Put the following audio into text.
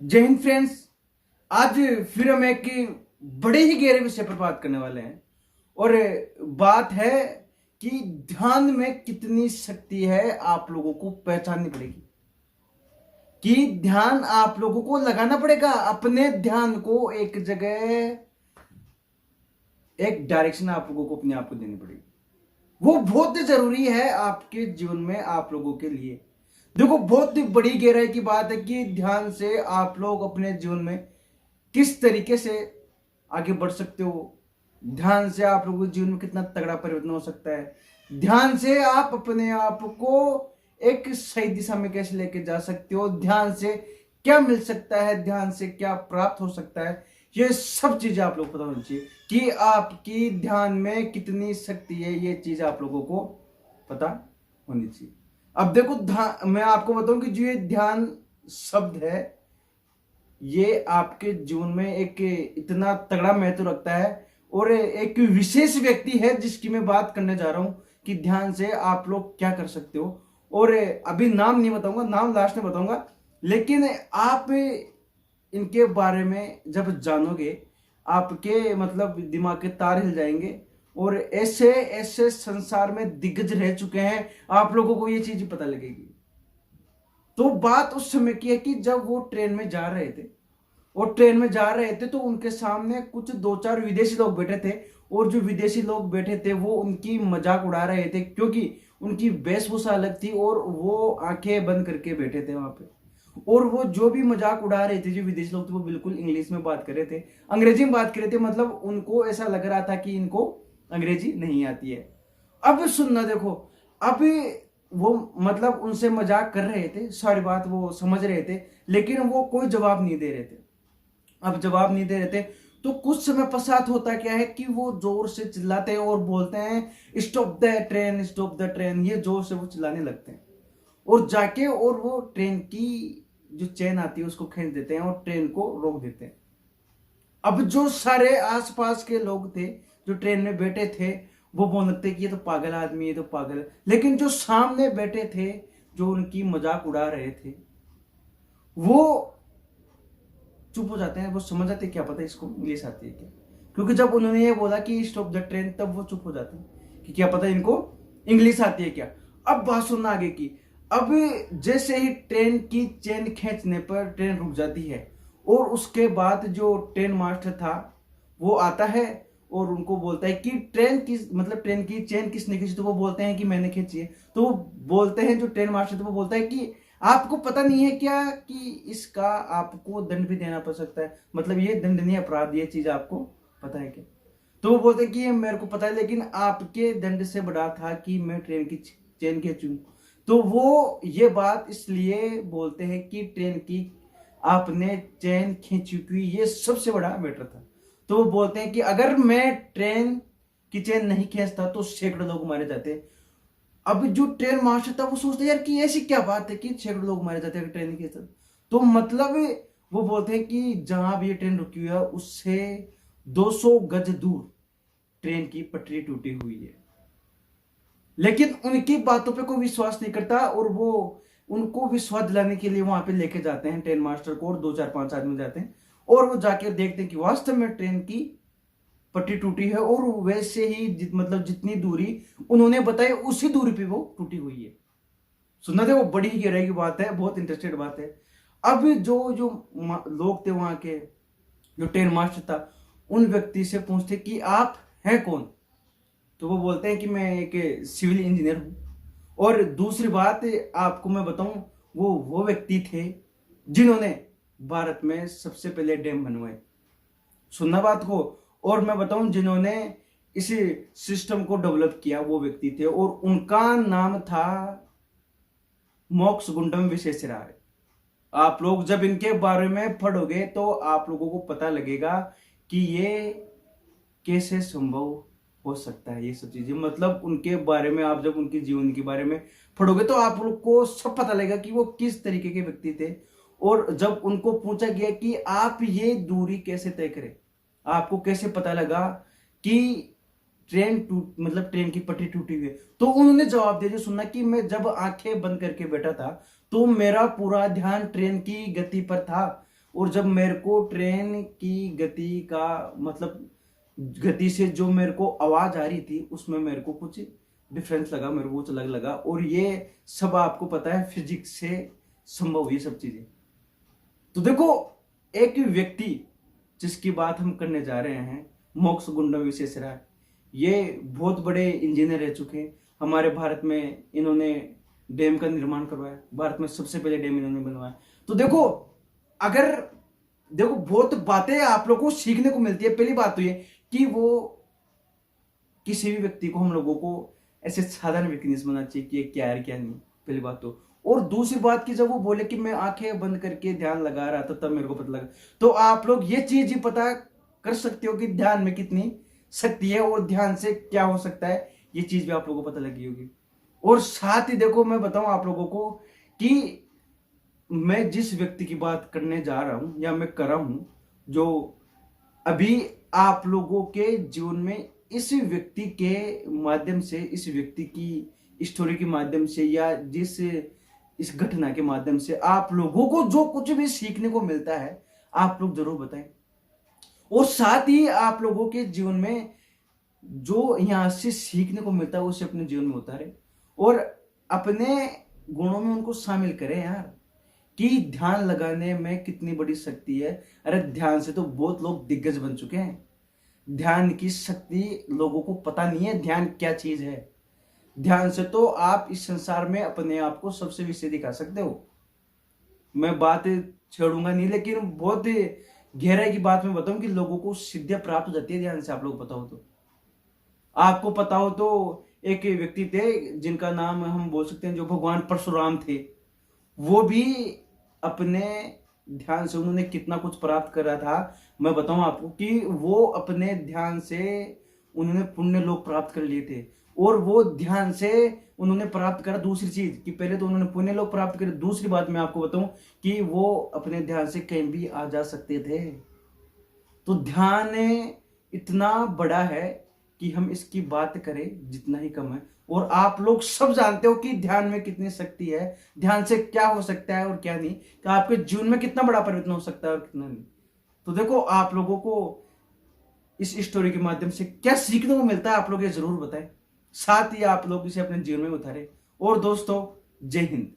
जय हिंद फ्रेंड्स। आज फिर हम एक बड़े ही गहरे विषय पर बात करने वाले हैं और बात है कि ध्यान में कितनी शक्ति है। आप लोगों को पहचाननी पड़ेगी कि ध्यान आप लोगों को लगाना पड़ेगा। अपने ध्यान को एक जगह, एक डायरेक्शन आप लोगों को अपने आप को देनी पड़ेगी। वो बहुत जरूरी है आपके जीवन में, आप लोगों के लिए। देखो, बहुत ही बड़ी गहराई की बात है कि ध्यान से आप लोग अपने जीवन में किस तरीके से आगे बढ़ सकते हो। ध्यान से आप लोगों के जीवन में कितना तगड़ा परिवर्तन हो सकता है। ध्यान से आप अपने आप को एक सही दिशा में कैसे लेके जा सकते हो। ध्यान से क्या मिल सकता है, ध्यान से क्या प्राप्त हो सकता है, ये सब चीजें आप लोग पता होनी चाहिए कि आपकी ध्यान में कितनी शक्ति है। ये चीज आप लोगों को पता होनी चाहिए। अब देखो, मैं आपको बताऊं कि जो ये ध्यान शब्द है, ये आपके जीवन में एक इतना तगड़ा महत्व रखता है और एक विशेष व्यक्ति है जिसकी मैं बात करने जा रहा हूं कि ध्यान से आप लोग क्या कर सकते हो। और अभी नाम नहीं बताऊंगा, नाम लास्ट में बताऊंगा, लेकिन आप इनके बारे में जब जानोगे आपके मतलब दिमाग के तार हिल जाएंगे। और ऐसे ऐसे संसार में दिग्गज रह चुके हैं, आप लोगों को ये चीज पता लगेगी। तो बात उस समय की है कि जब वो ट्रेन में जा रहे थे और ट्रेन में जा रहे थे तो उनके सामने कुछ दो चार विदेशी लोग बैठे थे। और जो विदेशी लोग बैठे थे वो उनकी मजाक उड़ा रहे थे, क्योंकि उनकी वेशभूषा अलग थी और वो आंखें बंद करके बैठे थे वहां पे। और वो जो भी मजाक उड़ा रहे थे, जो विदेशी लोग थे, वो बिल्कुल इंग्लिश में बात कर रहे थे, अंग्रेजी में बात कर रहे थे। मतलब उनको ऐसा लग रहा था कि इनको अंग्रेजी नहीं आती है। अब सुनना, देखो, अब वो मतलब उनसे मजाक कर रहे थे, सारी बात वो समझ रहे थे, लेकिन वो कोई जवाब नहीं दे रहे थे। अब जवाब नहीं दे रहे थे तो कुछ समय पश्चात होता क्या है कि वो जोर से चिल्लाते हैं और बोलते हैं, stop the train, stop the train. ये जोर से वो चिल्लाने लगते हैं और जाके और वो ट्रेन की जो चेन आती है उसको खींच देते हैं और ट्रेन को रोक देते हैं। अब जो सारे आसपास के लोग थे जो ट्रेन में बैठे थे, वो बोलने लगते कि ये तो पागल आदमी, ये तो पागल है। लेकिन जो सामने बैठे थे, जो उनकी मजाक उड़ा रहे थे, वो चुप हो जाते हैं। वो समझ जाते हैं क्या पता इसको इंग्लिश आती है क्या, क्योंकि जब उन्होंने ये बोला कि स्टॉप द ट्रेन, तब वो चुप हो जाते हैं कि क्या पता इनको इंग्लिश आती है क्या। अब बात सुनना आगे की। अब जैसे ही ट्रेन की चेन खींचने पर ट्रेन रुक जाती है और उसके बाद जो ट्रेन मास्टर था वो आता है और उनको बोलता है कि ट्रेन की चेन किसने खींची। तो वो बोलते हैं कि मैंने खींची है। तो वो बोलते हैं, जो ट्रेन मास्टर थे वो बोलता है कि आपको पता नहीं है क्या कि इसका आपको दंड भी देना पड़ सकता है, मतलब ये दंडनीय अपराध, ये चीज आपको पता है क्या। तो वो बोलते हैं कि ये मेरे को पता है, लेकिन आपके दंड से बड़ा था कि मैं ट्रेन की चेन खींचूं। तो वो ये बात इसलिए बोलते हैं कि ट्रेन की आपने चेन खींची, क्योंकि ये सबसे बड़ा मैटर था। तो वो बोलते हैं कि अगर मैं ट्रेन की चेन नहीं खींचता तो सैकड़ों लोग मारे जाते। अब जो ट्रेन मास्टर था वो सोचता है यार कि ऐसी क्या बात है कि सैकड़ों लोग मारे जाते हैं ट्रेन के साथ। तो मतलब वो बोलते हैं कि जहां भी ये ट्रेन रुकी हुई है उससे 200 गज दूर ट्रेन की पटरी टूटी हुई है। लेकिन उनकी बातों पे कोई विश्वास नहीं करता और वो उनको विश्वास दिलाने के लिए वहां पे लेके जाते हैं ट्रेन मास्टर को, और दो चार पांच आदमी जाते हैं और वो जाके देखते हैं कि वास्तव में ट्रेन की पट्टी टूटी है और वैसे ही मतलब जितनी दूरी उन्होंने बताई उसी दूरी पे वो टूटी हुई है। सुनना थे, वो बड़ी ही गहराई की बात है, बहुत इंटरेस्टेड बात है। अब जो जो लोग थे वहां के, जो ट्रेन मास्टर था, उन व्यक्ति से पूछते कि आप हैं कौन। तो वो बोलते हैं कि मैं एक सिविल इंजीनियर हूं। और दूसरी बात आपको मैं बताऊं, वो व्यक्ति थे जिन्होंने भारत में सबसे पहले डैम बनवाए। सुनना बात को। और मैं बताऊं, जिन्होंने इसी सिस्टम को डेवलप किया वो व्यक्ति थे और उनका नाम था मोक्ष विश्वेश्वराय। आप लोग जब इनके बारे में पढ़ोगे तो आप लोगों को पता लगेगा कि ये कैसे संभव हो सकता है। ये सब चीजें मतलब उनके बारे में आप जब उनके जीवन के बारे में पढ़ोगे तो आप लोग को सब पता लगेगा कि वो किस तरीके के व्यक्ति थे। और जब उनको पूछा गया कि आप ये दूरी कैसे तय करें, आपको कैसे पता लगा कि ट्रेन की पटरी टूटी हुई है, तो उन्होंने जवाब दिया, जो सुनना, कि मैं जब आंखें बंद करके बैठा था तो मेरा पूरा ध्यान ट्रेन की गति पर था और जब मेरे को ट्रेन की गति का मतलब गति से जो मेरे को आवाज आ रही थी उसमें मेरे को कुछ डिफरेंस लगा, मेरे को कुछ अलग लगा। और ये सब आपको पता है फिजिक्स से संभव हुई सब चीजें। तो देखो, एक व्यक्ति जिसकी बात हम करने जा रहे हैं, मोक्षगुंडम विश्वेश्वरैया, ये बहुत बड़े इंजीनियर रह चुके हैं। हमारे भारत में इन्होंने डैम का निर्माण करवाया, भारत में सबसे पहले डैम इन्होंने बनवाया। तो देखो, अगर देखो बहुत बातें आप लोगों को सीखने को मिलती है। पहली बात तो ये कि वो किसी भी व्यक्ति को, हम लोगों को ऐसे साधारण व्यक्ति नहीं समझना चाहिए कि ये क्या है क्या नहीं, पहली बात तो। और दूसरी बात की जब वो बोले कि मैं आंखें बंद करके ध्यान लगा रहा था तब मेरे को पता लगा, तो आप लोग ये चीज ही पता कर सकते हो कि ध्यान में कितनी शक्ति है और ध्यान से क्या हो सकता है। ये चीज भी आप लोगों को पता लगी होगी। और साथ ही देखो, मैं बताऊं आप लोगों को कि मैं जिस व्यक्ति की बात करने जा रहा हूं या मैं कर रहा हूं, जो अभी आप लोगों के जीवन में इस व्यक्ति के माध्यम से, इस व्यक्ति की स्टोरी के माध्यम से या जिस इस घटना के माध्यम से आप लोगों को जो कुछ भी सीखने को मिलता है, आप लोग जरूर बताएं। और साथ ही आप लोगों के जीवन में जो यहां से सीखने को मिलता है उसे अपने जीवन में उतारे और अपने गुणों में उनको शामिल करें यार, कि ध्यान लगाने में कितनी बड़ी शक्ति है। अरे ध्यान से तो बहुत लोग दिग्गज बन चुके हैं। ध्यान की शक्ति लोगों को पता नहीं है, ध्यान क्या चीज है। ध्यान से तो आप इस संसार में अपने आप को सबसे विषय दिखा सकते हो। मैं बात छेड़ूंगा नहीं, लेकिन बहुत गहराई की बात मैं बताऊं कि लोगों को सिद्धियां प्राप्त हो जाती है ध्यान से। आप लोग पता हो तो, आपको पता हो तो, एक व्यक्ति थे जिनका नाम हम बोल सकते हैं, जो भगवान परशुराम थे। वो भी अपने ध्यान से उन्होंने कितना कुछ प्राप्त करा था। मैं बताऊं आपको कि वो अपने ध्यान से उन्होंने पुण्य लोक प्राप्त कर लिए थे। और वो ध्यान से उन्होंने प्राप्त करा दूसरी चीज, कि पहले तो उन्होंने पुण्य लोक प्राप्त करे, दूसरी बात मैं आपको बताऊं कि वो अपने ध्यान से कहीं भी आ जा सकते थे। तो ध्यान इतना बड़ा है कि हम इसकी बात करें जितना ही कम है। और आप लोग सब जानते हो कि ध्यान में कितनी शक्ति है, ध्यान से क्या हो सकता है और क्या नहीं, कि आपके जीवन में कितना बड़ा परिवर्तन हो सकता है और कितना नहीं। तो देखो, आप लोगों को इस स्टोरी के माध्यम से क्या सीखने को मिलता है, आप लोग ये जरूर बताएं। साथ ही आप लोग इसे अपने जीवन में उतारें। और दोस्तों, जय हिंद।